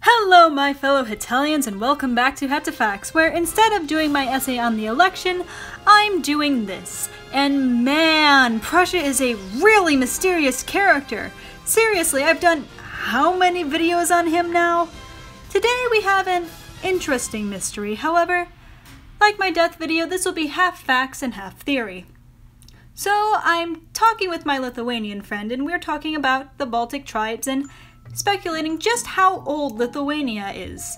Hello my fellow Italians and welcome back to Hetafacts, where instead of doing my essay on the election, I'm doing this. And man, Prussia is a really mysterious character. Seriously, I've done how many videos on him now? Today we have an interesting mystery, however, like my death video, this will be half facts and half theory. So I'm talking with my Lithuanian friend and we're talking about the Baltic Tribes and speculating just how old Lithuania is.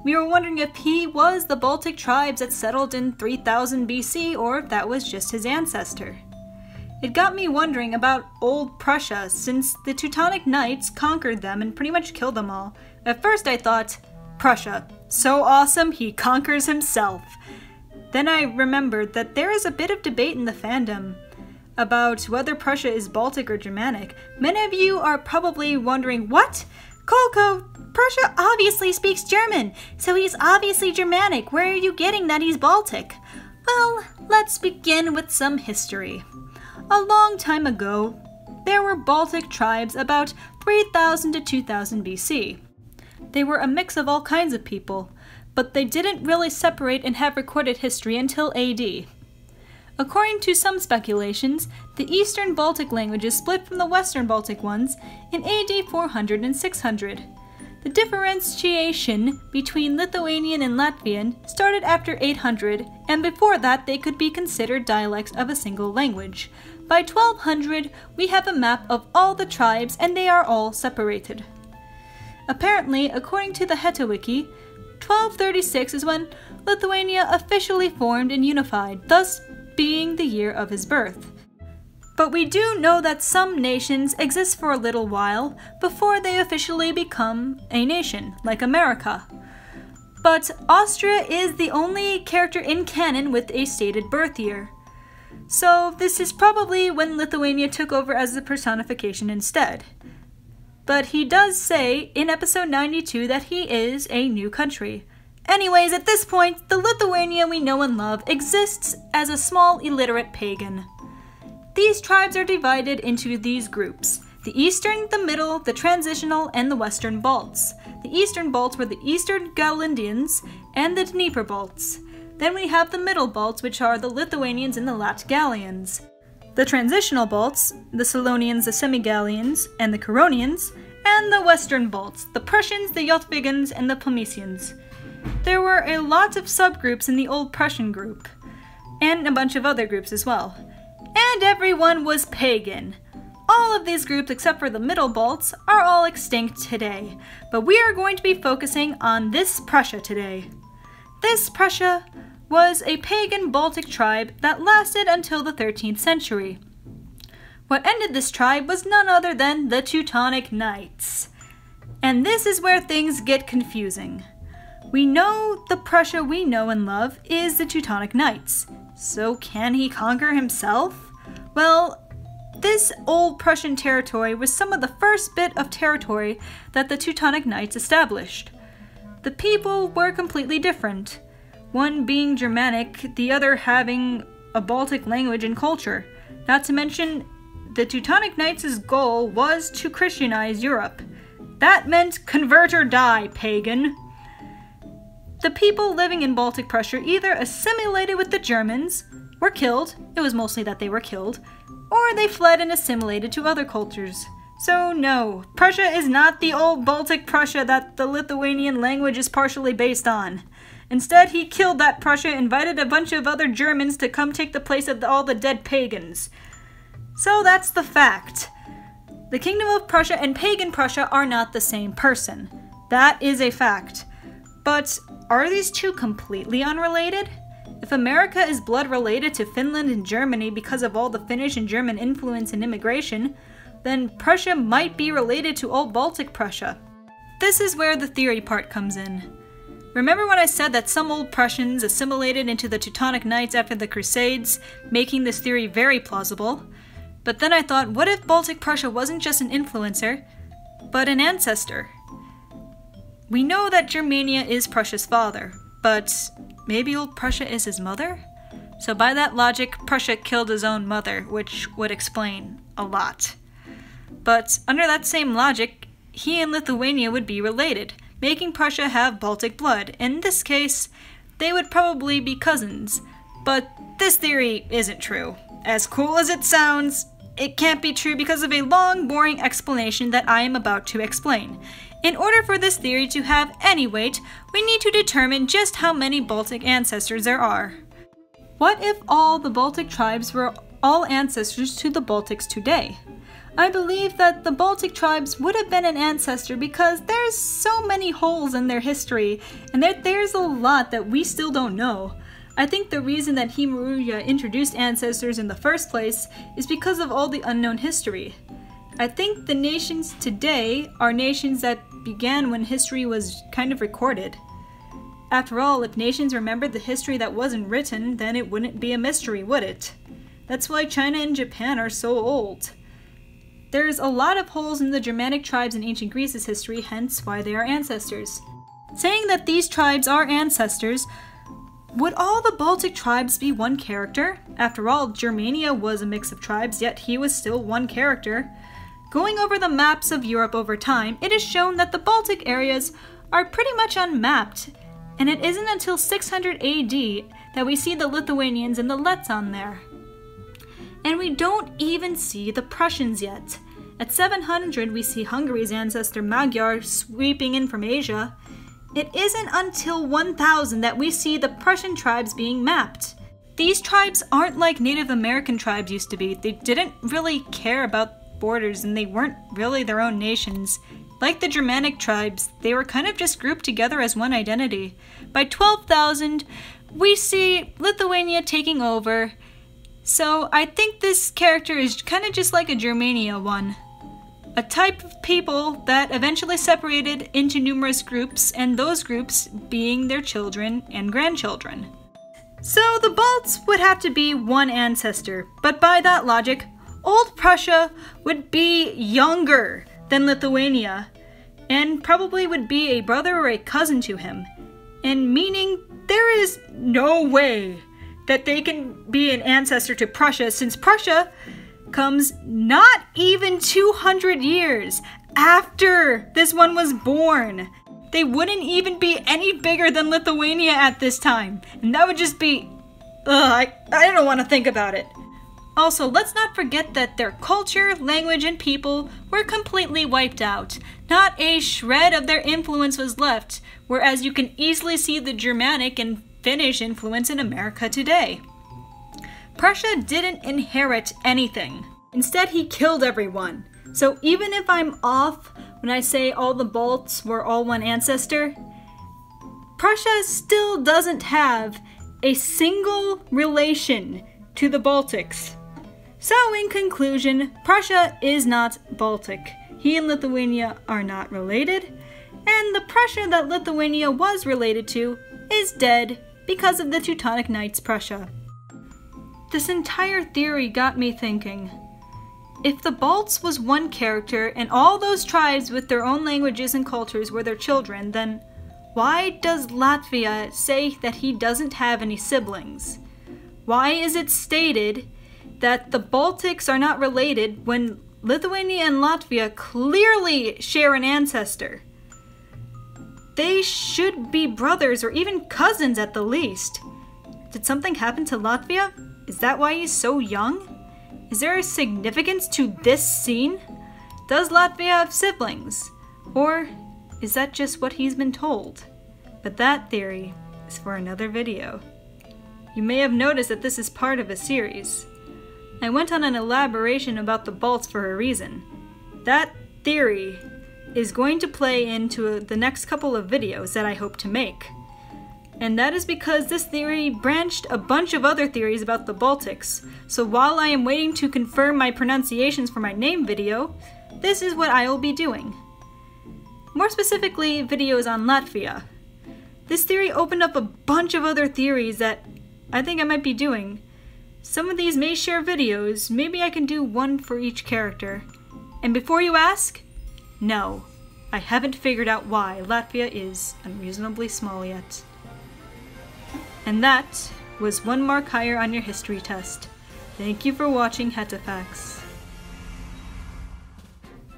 We were wondering if he was the Baltic Tribes that settled in 3000 BC or if that was just his ancestor. It got me wondering about old Prussia since the Teutonic Knights conquered them and pretty much killed them all. At first I thought, Prussia, so awesome he conquers himself. Then I remembered that there is a bit of debate in the fandom about whether Prussia is Baltic or Germanic. Many of you are probably wondering, what? Kolko, Prussia obviously speaks German, so he's obviously Germanic. Where are you getting that he's Baltic? Well, let's begin with some history. A long time ago, there were Baltic tribes about 3000 to 2000 BC. They were a mix of all kinds of people, but they didn't really separate and have recorded history until AD. According to some speculations, the Eastern Baltic languages split from the Western Baltic ones in AD 400 and 600. The differentiation between Lithuanian and Latvian started after 800, and before that they could be considered dialects of a single language. By 1200, we have a map of all the tribes and they are all separated. Apparently, according to the Hetamystery, 1236 is when Lithuania officially formed and unified, thus being the year of his birth. But we do know that some nations exist for a little while before they officially become a nation, like America. But Austria is the only character in canon with a stated birth year. So this is probably when Lithuania took over as the personification instead. But he does say in episode 92 that he is a new country. Anyways, at this point, the Lithuania we know and love exists as a small illiterate pagan. These tribes are divided into these groups: the Eastern, the Middle, the Transitional, and the Western Balts. The Eastern Balts were the Eastern Galindians and the Dnieper Balts. Then we have the Middle Balts, which are the Lithuanians and the Latgalians. The Transitional Balts, the Silonians, the Semigallians, and the Curonians, and the Western Balts, the Prussians, the Jotvians, and the Pomesians. There were a lot of subgroups in the old Prussian group, and a bunch of other groups as well. And everyone was pagan. All of these groups except for the Middle Balts are all extinct today, but we are going to be focusing on this Prussia today. This Prussia was a pagan Baltic tribe that lasted until the 13th century. What ended this tribe was none other than the Teutonic Knights. And this is where things get confusing. We know the Prussia we know and love is the Teutonic Knights. So can he conquer himself? Well, this old Prussian territory was some of the first bit of territory that the Teutonic Knights established. The people were completely different, one being Germanic, the other having a Baltic language and culture. Not to mention, the Teutonic Knights' goal was to Christianize Europe. That meant convert or die, pagan. The people living in Baltic Prussia either assimilated with the Germans, were killed, it was mostly that they were killed, or they fled and assimilated to other cultures. So no, Prussia is not the old Baltic Prussia that the Lithuanian language is partially based on. Instead, he killed that Prussia, invited a bunch of other Germans to come take the place of all the dead pagans. So that's the fact. The Kingdom of Prussia and pagan Prussia are not the same person. That is a fact. But are these two completely unrelated? If America is blood related to Finland and Germany because of all the Finnish and German influence and immigration, then Prussia might be related to old Baltic Prussia. This is where the theory part comes in. Remember when I said that some old Prussians assimilated into the Teutonic Knights after the Crusades, making this theory very plausible? But then I thought, what if Baltic Prussia wasn't just an influencer, but an ancestor? We know that Germania is Prussia's father, but maybe old Prussia is his mother? So by that logic, Prussia killed his own mother, which would explain a lot. But under that same logic, he and Lithuania would be related, making Prussia have Baltic blood. In this case, they would probably be cousins. But this theory isn't true. As cool as it sounds, it can't be true because of a long, boring explanation that I am about to explain. In order for this theory to have any weight, we need to determine just how many Baltic ancestors there are. What if all the Baltic tribes were all ancestors to the Baltics today? I believe that the Baltic tribes would have been an ancestor because there's so many holes in their history, and there's a lot that we still don't know. I think the reason that Hetamystery introduced ancestors in the first place is because of all the unknown history. I think the nations today are nations that began when history was kind of recorded. After all, if nations remembered the history that wasn't written, then it wouldn't be a mystery, would it? That's why China and Japan are so old. There's a lot of holes in the Germanic tribes in ancient Greece's history, hence why they are ancestors. Saying that these tribes are ancestors, would all the Baltic tribes be one character? After all, Germania was a mix of tribes, yet he was still one character. Going over the maps of Europe over time, it is shown that the Baltic areas are pretty much unmapped, and it isn't until 600 AD that we see the Lithuanians and the Letts on there. And we don't even see the Prussians yet. At 700 we see Hungary's ancestor Magyar sweeping in from Asia. It isn't until 1000 that we see the Prussian tribes being mapped. These tribes aren't like Native American tribes used to be. They didn't really care about borders and they weren't really their own nations. Like the Germanic tribes, they were kind of just grouped together as one identity. By 12,000, we see Lithuania taking over. So I think this character is kind of just like a Germania one. A type of people that eventually separated into numerous groups, and those groups being their children and grandchildren. So the Balts would have to be one ancestor, but by that logic, Old Prussia would be younger than Lithuania, and probably would be a brother or a cousin to him, and meaning there is no way that they can be an ancestor to Prussia, since Prussia comes not even 200 years after this one was born. They wouldn't even be any bigger than Lithuania at this time, and that would just be, I don't want to think about it. Also, let's not forget that their culture, language, and people were completely wiped out. Not a shred of their influence was left, whereas you can easily see the Germanic and Finnish influence in America today. Prussia didn't inherit anything. Instead, he killed everyone. So even if I'm off when I say all the Balts were all one ancestor, Prussia still doesn't have a single relation to the Baltics. So in conclusion, Prussia is not Baltic. He and Lithuania are not related, and the Prussia that Lithuania was related to is dead because of the Teutonic Knights Prussia. This entire theory got me thinking. If the Balts was one character and all those tribes with their own languages and cultures were their children, then why does Latvia say that he doesn't have any siblings? Why is it stated that the Baltics are not related when Lithuania and Latvia clearly share an ancestor? They should be brothers or even cousins at the least. Did something happen to Latvia? Is that why he's so young? Is there a significance to this scene? Does Latvia have siblings? Or is that just what he's been told? But that theory is for another video. You may have noticed that this is part of a series. I went on an elaboration about the Balts for a reason. That theory is going to play into the next couple of videos that I hope to make. And that is because this theory branched a bunch of other theories about the Baltics. So while I am waiting to confirm my pronunciations for my name video, this is what I will be doing. More specifically, videos on Latvia. This theory opened up a bunch of other theories that I think I might be doing. Some of these may share videos, maybe I can do one for each character. And before you ask, no, I haven't figured out why Latvia is unreasonably small yet. And that was 1 mark higher on your history test. Thank you for watching Hetafax.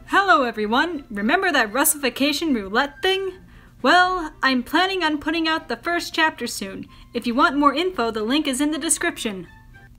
Hello everyone! Remember that Russification roulette thing? Well, I'm planning on putting out the first chapter soon. If you want more info, the link is in the description.